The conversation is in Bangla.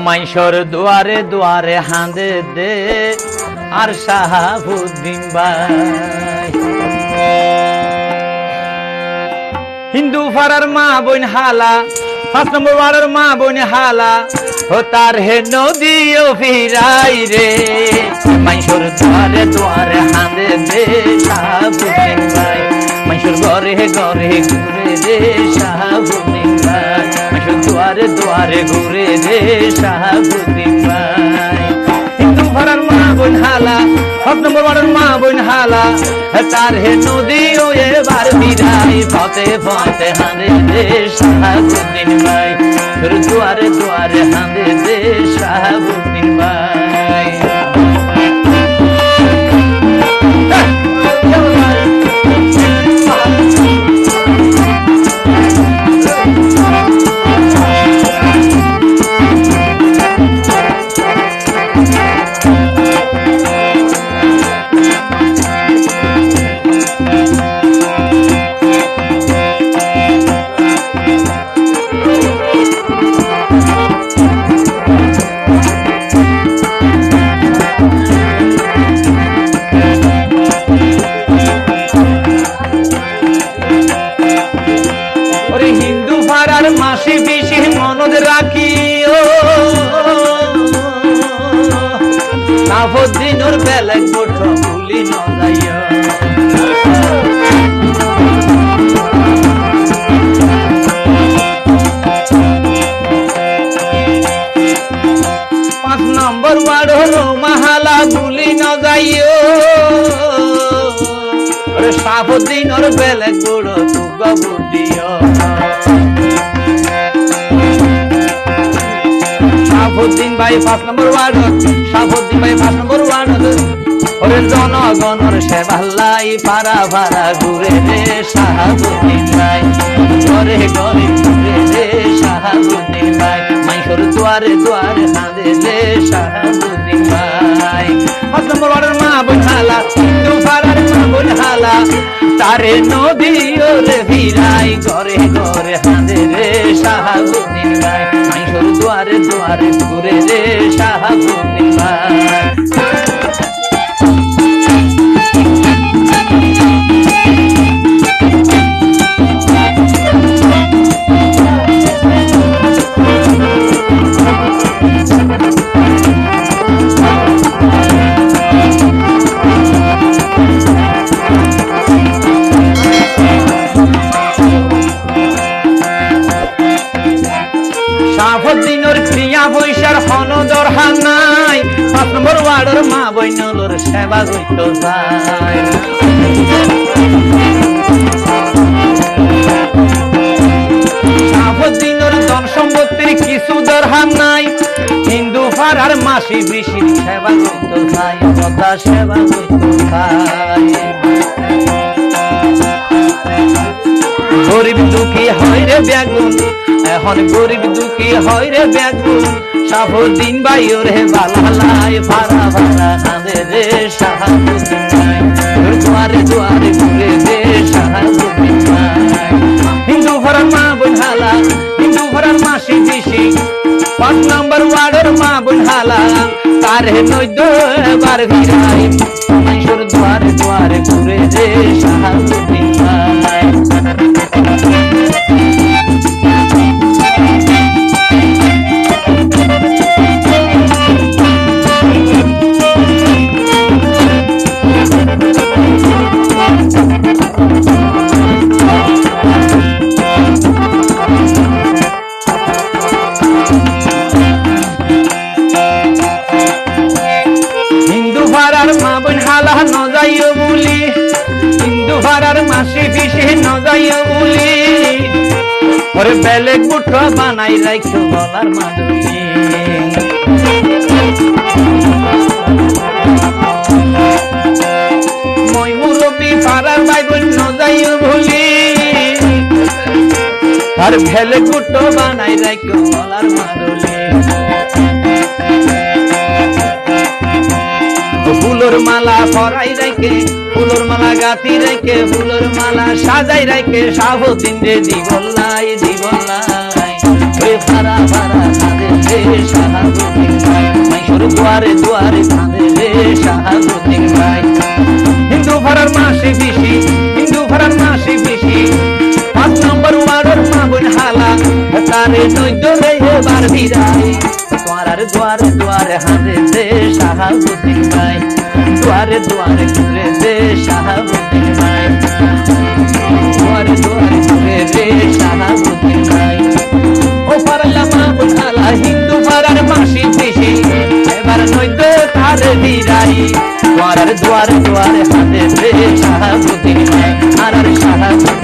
মাইশর দুয়ারে দুয়ারে হাঁদে দে আর শাহাবুদ্দিন ভাই হিন্দু ফারার মা বোন হালা 5 নম্বর ওয়ার্ডের মা বোন হালা ও তার হে নদী ও ফিরাই রে মাইশর দুয়ারে দুয়ারে হাঁদে দে শাহাবুদ্দিন ভাই মাইশর ঘরে ঘরে ঘুরে রে শাহাবুদ্দিন ভাই মাইশর দুয়ারে দুয়ারে ঘুরে রে শাহাবুদ্দিন ভাই হিন্দু ফারার মা বোন হালা 5 নম্বর ওয়ার্ডের মা বোন হালা তার হে নদী ও এবার বিরাই পথে পথে হাঁদে দে শাহাবুদ্দিন ভাই তোর দুয়ারে দুয়ারে হাঁদে দে শাহাবুদ্দিন ভাই মাসি পিসি মনদ রাখিও শাহাবুদ্দিনের বেলায় কোঠ ভুলি ন যাইও 5 নম্বর ওয়ার্ড হলো মাহালা ভুলি ন যাইও শাহাবুদ্দিনের বেলায় কোঠ তুগ বুদ্ধিও শাহাবুদ্দিন ভাই 5 নম্বর ওয়ার্ড শাহাবুদ্দিন ভাই 5 নম্বর ওয়ার্ড ওরে জনগণের সেবালাই পারা পারা ঘুরে রে শাহাবুদ্দিন ভাই ঘরে ঘরে ঘুরে রে শাহাবুদ্দিন ভাই মাইশর দুয়ারে দুয়ারে হাঁদে রে শাহাবুদ্দিন ভাই 5 নম্বর ওয়ার্ডের মা বোন হালা হিন্দু পাড়ার মা বোন হালা তারে নদী ওরে ফিরাই ঘরে ঘরে হাঁদে রে শাহাবুদ্দিন ভাই মাইশর দুয়ারে দুয়ারে ঘুরে রে শাহাবুদ্দিন ভাই শাহাবুদ্দিনের ক্রিয়া পয়সার হন দরকার নাই 5 নম্বর ওয়ার্ডের মা বইনলোর সেবা করতে যায় শাহাবুদ্দিনের ধন সম্পত্তির কিছু দরকার নাই হিন্দু পাড়ার মাসি পিসির সেবা করতে যায় কথা সেবা করতে যায় গরিব দুঃখী হয় রে বেগুন এখন গরিব দুঃখী হয় রে বেগুন শাহাবুদ্দিন ভাই ওরে বালালাই ফারা ফারা হাঁদে রে শাহাবুদ্দিন ভাই দুয়ারে দুয়ারে ঘুরে রে শাহাবুদ্দিন ভাই হিন্দু ঘরের মা বোন হালা হিন্দু ঘরের মাসি পিসি 5 নম্বর ওয়ার্ডের মা বোন হালা তার হে নৈদ বার ভিড়াই মাইশর দুয়ারে দুয়ারে ঘুরে রে শাহাবুদ্দিন ভাই হিন্দু পাড়ার মা বোন হালা ন যাইও বলি হিন্দু পাড়ার মাসি পিসি ন যাইও বলি ওরে বেলেগ মুঠো বানাই রাখো গলার মাদুলি মই মুরব্বী পাড়ার ভাই বোন ন যাইও বলি আর বেলেগ মুঠো বানাই রাখো গলার মাদুলি ফুলর মালা পরাই রেখে ফুলর মালা গাতি রেখে ফুলর মালা সাজাই রেখে শাহাবুদ্দিন রে জীবন লাই রে ভাড়া ভাড়া কাঁদে রে শাহাবুদ্দিন ভাই মাইশোর দুয়ারে দুয়ারে কাঁদে রে শাহাবুদ্দিন ভাই হিন্দু ভাড়ার মাসে বেশি হিন্দু ভাড়ার মাসে বেশি 5 নম্বর ওয়ার্ডের মা বোন হালা তারে নইদ রে এবার বিরাই দুয়ারে দুয়ারে দুয়ারে হাঁদে রে শাহাবুদ্দিন ভাই দুয়ারে দুয়ারে ঘুরে রে শাহাবুদ্দিন ভাই দুয়ারে দুয়ারে ঘুরে রে শাহাবুদ্দিন ভাই ও পারলা মা বোন হালা হিন্দু ভাড়ার মাসে বেশি এবার নইদ তারে বিরাই দুয়ারে দুয়ারে দুয়ারে হাঁদে রে শাহাবুদ্দিন ভাই আর শাহাবুদ্দিন